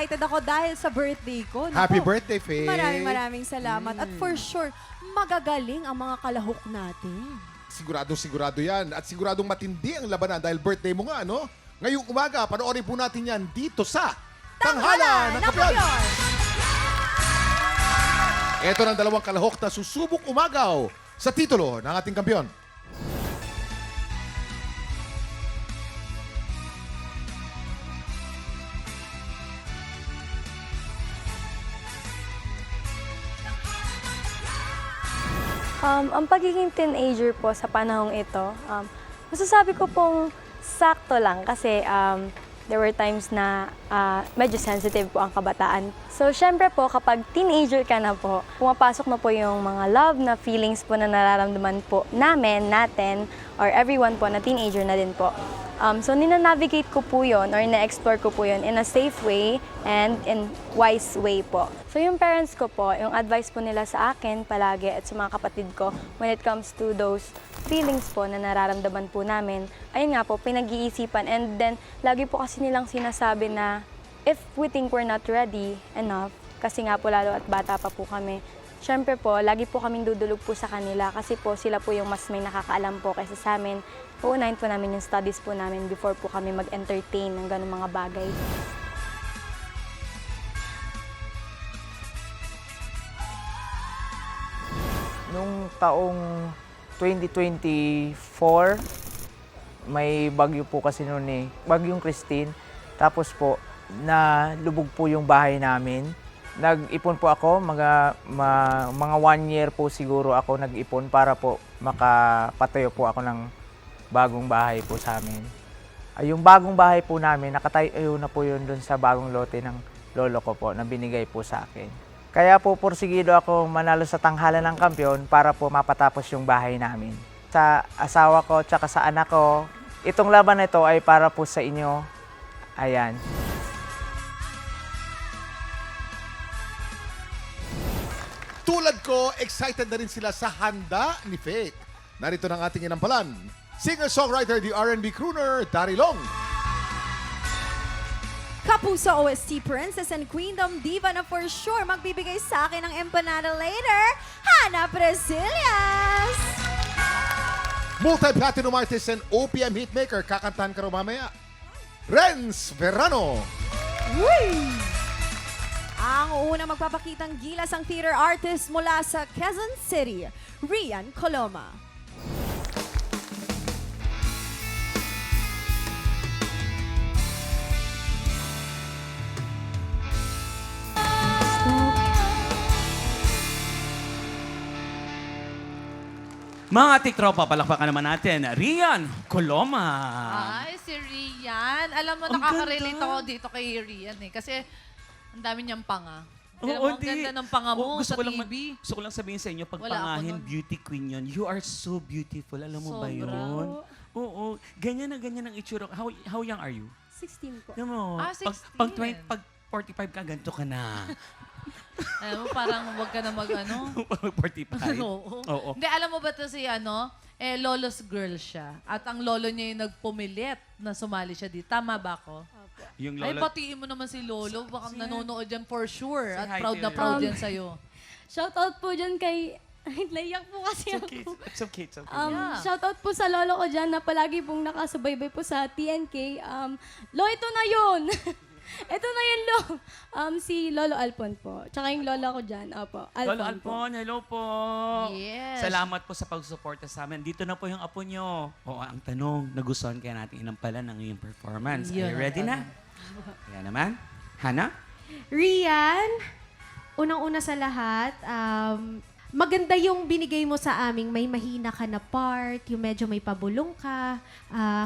excited ako dahil sa birthday ko. Naku, Happy birthday, Faye. maraming salamat. At for sure, magagaling ang mga kalahok natin. Sigurado yan. At siguradong matindi ang labanan dahil birthday mo nga, no? Ngayong umaga, panoorin po natin yan dito sa Tanghalan ng Kampiyon. Ito ng dalawang kalahok na susubok umagaw sa titulo ng ating kampiyon. Ang pagiging teenager po sa panahong ito, masasabi ko pong sakto lang kasi there were times na medyo sensitive po ang kabataan. So, syempre po, kapag teenager ka na po, pumapasok na po yung mga love na feelings po na nararamdaman po natin, or everyone po na teenager na din po. So, ninanavigate ko po yun or na-explore ko po yun in a safe way and in wise way po. So, yung parents ko po, yung advice po nila sa akin palagi at sa mga kapatid ko when it comes to those feelings po na nararamdaman po namin, ayun nga po, pinag-iisipan. And then, lagi po kasi nilang sinasabi na if we think we're not ready enough, kasi nga po lalo at bata pa po kami, syempre po, lagi po kaming dudulog po sa kanila kasi po sila po yung mas may nakakaalam po kaysa sa amin. Uunahin po namin yung studies po namin before po kami mag-entertain ng ganung mga bagay. Nung taong 2024, may bagyo po kasi noon eh, bagyong Christine. Tapos po, nalubog po yung bahay namin. Nag-ipon po ako, mga 1 year po siguro ako nag-ipon para po makapatayo po ako ng bagong bahay po sa amin. Ay, yung bagong bahay po namin, nakatayo na po yun dun sa bagong lote ng lolo ko po na binigay po sa akin. Kaya po porsigido ako manalo sa Tanghalan ng Kampiyon para po mapatapos yung bahay namin. Sa asawa ko tsaka sa anak ko, itong laban na ito ay para po sa inyo. Ayan. Tulad ko, excited na rin sila sa handa ni Faith. Narito ng ating inampalan, singer-songwriter, the R&B crooner, Dari Long. Kapuso OST Princess and Queendom Diva na for sure magbibigay sa akin ng empanada later, Hannah Presillas! Multi-platinum artist and OPM hitmaker, kakantahan ka rin mamaya, Renz Verano. Uy! Ang unang magpapakitang gilas ang theater artist mula sa Quezon City, Rian Coloma. Mga tiktropa, palakpakan naman natin, Rian Coloma. Ay, si Rian. Alam mo, Ang nakaka-relate ganda. ako dito kay Rian eh. Kasi ang dami niyang panga. Alam Oo, mo, ang ganda ng panga mo sa gusto TV. Gusto ko lang sabihin sa inyo, pag Wala ako pangahin, nun. beauty queen yun. You are so beautiful. Alam mo ba Sobra. yun? Oo. Ganyan ang itsura. How young are you? 16 po. Alam mo, Ah, pag 16. pag 45 ka, ganito ka na. Alam mo, parang wag ka na mag-ano. Pag 45. Oo. Oo. Hindi, alam mo ba ito si lolo's girl siya. At ang lolo niya yung nagpumilit na sumali siya dito. Tama ba ako? Yung Ay, lolo, patiin mo naman si Lolo. Baka nanonood yan for sure. Say At hi proud to na your proud Lolo. yan sa'yo. Shoutout po dyan kay... Ay, naiyak po kasi it's ako. okay. It's okay. It's okay. Yeah. Shoutout po sa lolo ko dyan na palagi pong nakasubaybay po sa TNK. Lo, ito na yun! Ito na yun, Lo! Si Lolo Alpon po. Tsaka yung lola ko dyan. Opo, Alpon Lolo po. Alpon, hello po. Yes. Salamat po sa pagsuporta sa amin. Dito na po yung apo nyo. O, ang tanong, nagustuhan kaya natin inampalan ng iyong performance. Are you Yun ready ang na? Kaya naman. Hannah? Rian, unang-una sa lahat, maganda yung binigay mo sa aming may mahina ka na part, yung medyo may pabulong ka,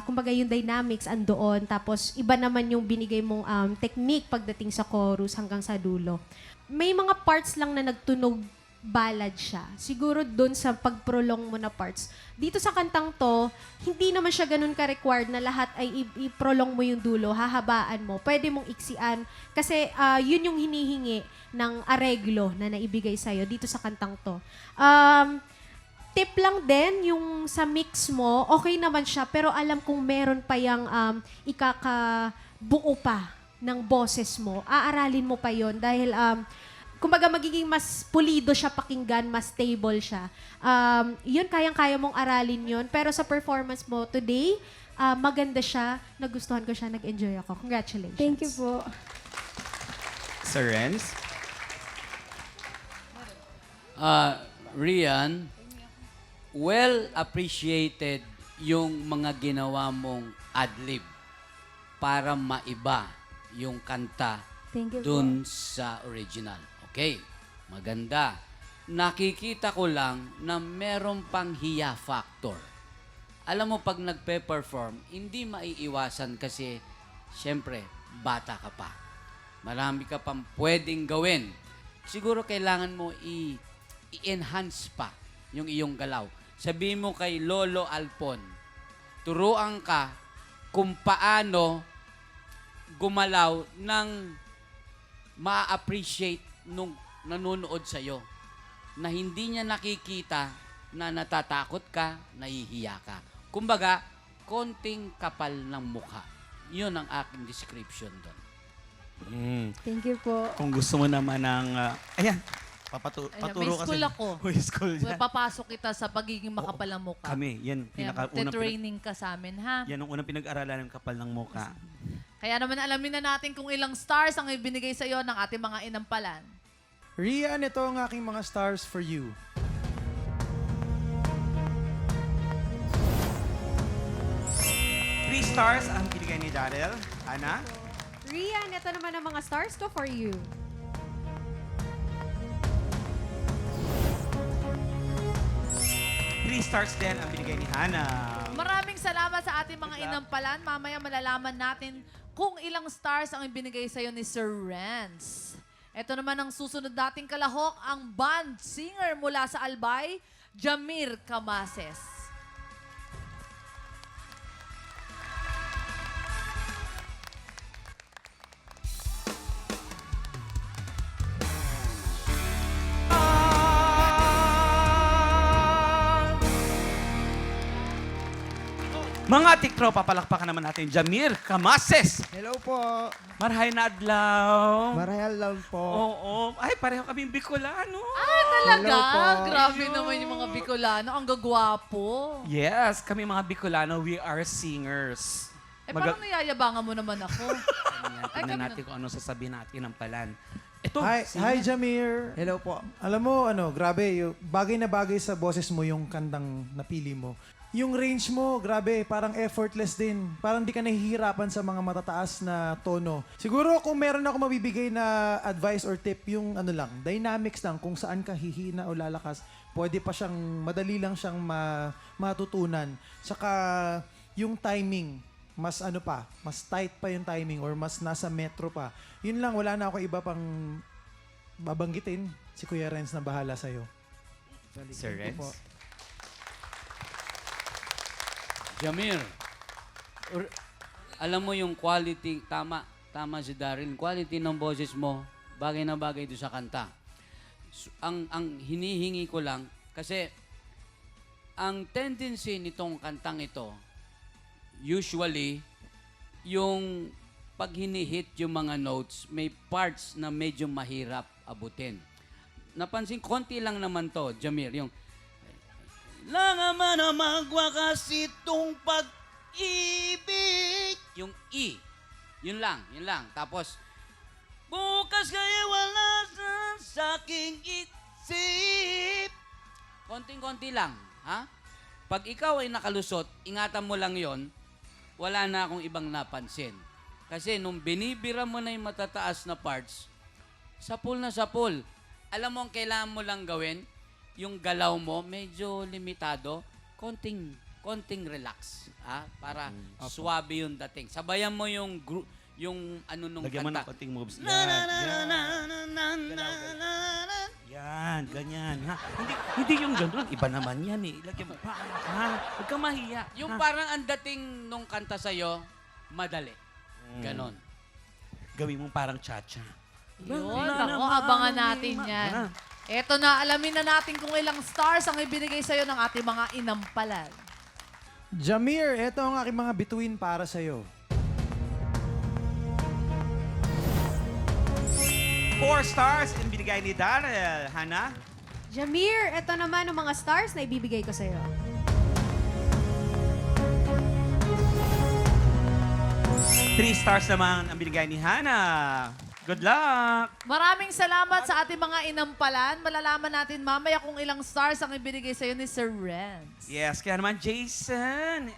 kumbaga yung dynamics andoon, tapos iba naman yung binigay mong technique pagdating sa chorus hanggang sa dulo. May mga parts lang na nagtunog ballad siya. Siguro doon sa pag-prolong mo na parts. Dito sa kantang to, hindi naman siya ganun ka-required na lahat ay i-prolong mo yung dulo, hahabaan mo. Pwede mong iksian. Kasi yun yung hinihingi ng areglo na naibigay sa'yo dito sa kantang to. Tip lang din, yung sa mix mo, okay naman siya, pero alam kong meron pa yung ikakabuo pa ng boses mo, aaralin mo pa yon dahil kumbaga magiging mas pulido siya pakinggan, mas stable siya. Yun, kayang-kaya mong aralin yun. Pero sa performance mo today, maganda siya. Nagustuhan ko siya, nag-enjoy ako. Congratulations. Thank you po. Sir Renz? Rian, well appreciated yung mga ginawa mong adlib para maiba yung kanta Thank you dun sa original. Okay, maganda. Nakikita ko lang na meron pang hiya factor. Alam mo, pag nagpe-perform, hindi maiiwasan kasi, syempre, bata ka pa. Marami ka pang pwedeng gawin. Siguro kailangan mo i-enhance pa yung iyong galaw. Sabihin mo kay Lolo Alpon, turuan ka kung paano gumalaw ng ma-appreciate nung nanonood sa'yo. Na hindi niya nakikita na natatakot ka, nahihiya ka. Kumbaga, konting kapal ng mukha. Yun ang aking description doon. Thank you po. Kung gusto mo naman ng... ayan, Ayan, paturo may school ako. May school dyan. Papasok kita sa pagiging makapal ng mukha. Kami, yan. Kaya training ka sa amin, ha? Yan ang unang pinag-aralan ng kapal ng muka. Kaya naman alamin na natin kung ilang stars ang ibinigay sa iyo ng ating mga inampalan. Rian, ito ang aking mga stars for you. Three stars ang binigay ni Daryl. Ana? Rian, ito naman ang mga stars ko for you. Three stars din ang binigay ni Hannah. Maraming salamat sa ating mga inampalan. Mamaya malalaman natin kung ilang stars ang ibinigay sa iyo ni Sir Renz. Ito naman ang susunod nating kalahok, ang band singer mula sa Albay, Jamir Camases. Mga tiktropa, palakpakan naman natin. Jamir Camases. Hello po. Marhay na adlaw. Marahal lang po. Oo. Ay, pareho kaming Bicolano. Talaga? Hello po. Grabe naman yung mga Bicolano. Ang gagwapo. Yes, kami mga Bicolano, we are singers. Parang nayayabangan mo naman ako. Tingnan natin kung ano sasabihin natin ng palan. Ito, Hi Jamir. Hello po. Alam mo, grabe, bagay na bagay sa boses mo yung kantang napili mo. Yung range mo, grabe, parang effortless din. Parang di ka nahihirapan sa mga matataas na tono. Siguro kung meron ako mabibigay na advice or tip, yung dynamics lang, kung saan ka hihina o lalakas, pwede pa siyang, madali lang siyang matutunan. Saka yung timing, mas mas tight pa yung timing or mas nasa metro pa. Yun lang, wala na ako iba pang babanggitin. Si Kuya Renz na bahala sa'yo. Sir Thank you po. Renz. Jamir, alam mo yung quality, tama si Daryl, quality ng boses mo, bagay na bagay doon sa kanta. Ang hinihingi ko lang, kasi ang tendency nitong kantang ito, usually, yung pag hinihit yung mga notes, may parts na medyo mahirap abutin. Napansin, konti lang naman to, Jamir, yung langaman na magwakas itong pag-ibig. Yung I. Yun lang. Tapos, bukas kayo wala sa aking isip. Konting-konti lang. Ha? Pag ikaw ay nakalusot, ingatan mo lang yon, wala na akong ibang napansin. Kasi nung binibira mo na yung matataas na parts, sapul na sapul. Alam mo ang kailangan mo lang gawin? Yung galaw mo, medyo limitado, konting relax, para swabe yung dating. Sabayan mo yung ano nung Lagyan mo ng kanta. konting moves. Yan. Yan, ganyan. Ha? Hindi yung gano'n. Iba naman yan eh. Lagyan mo pa. Ha? Huwag ka mahiya. Yung ha? parang ang dating nung kanta sa'yo, madali. Ganon. Gawin mong parang cha-cha. Yun, ako, abangan natin yan. Eto na, alamin na natin kung ilang stars ang ibinigay sa'yo ng ating mga inampalan. Jamir, ito ang aking mga bituin para sa'yo. 4 stars ang binigay ni Daryl. Hana? Jamir, ito naman ang mga stars na ibibigay ko sa'yo. 3 stars naman ang binigay ni Hana. Good luck! Maraming salamat sa ating mga inampalan. Malalaman natin mamaya kung ilang stars ang ibinigay sa'yo ni Sir Renz. Yes, kaya naman Jason.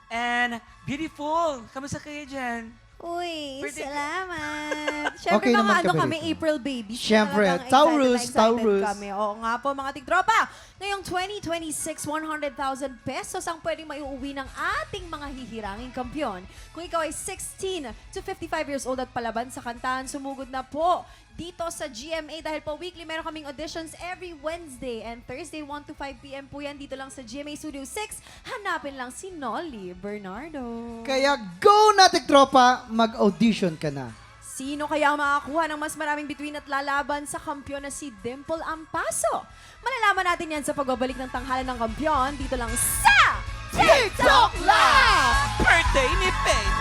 And beautiful. Kamusta kayo dyan? Uy, Pretty- salamat. Siyempre, Okay mga naman ano ka, kami, Berito. April babies. Siyempre, Talagang Taurus, excited Taurus. kami. Oo nga po, mga tiktropa. Ngayong 2026, 100,000 pesos ang pwedeng maiuwi ng ating mga hihiranging kampyon. Kung ikaw ay 16 to 55 years old at palaban sa kantahan, sumugod na po dito sa GMA dahil po weekly meron kaming auditions every Wednesday and Thursday 1 to 5 p.m. po yan dito lang sa GMA Studio 6. Hanapin lang si Nolly Bernardo. Kaya go na, tiktropa! Mag-audition ka na. Sino kaya ang makakuha ng mas maraming bituin at lalaban sa kampyon na si Dimple Ampaso? Malalaman natin yan sa pagbabalik ng tanghalan ng kampyon dito lang sa TikTok Live! Birthday ni Faith!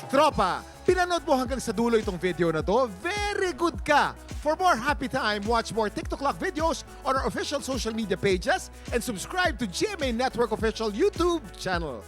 Tropa, pinanood mo hanggang sa dulo itong video na to? Very good ka! For more happy time, watch more TikTok Lock videos on our official social media pages and subscribe to GMA Network official YouTube channel.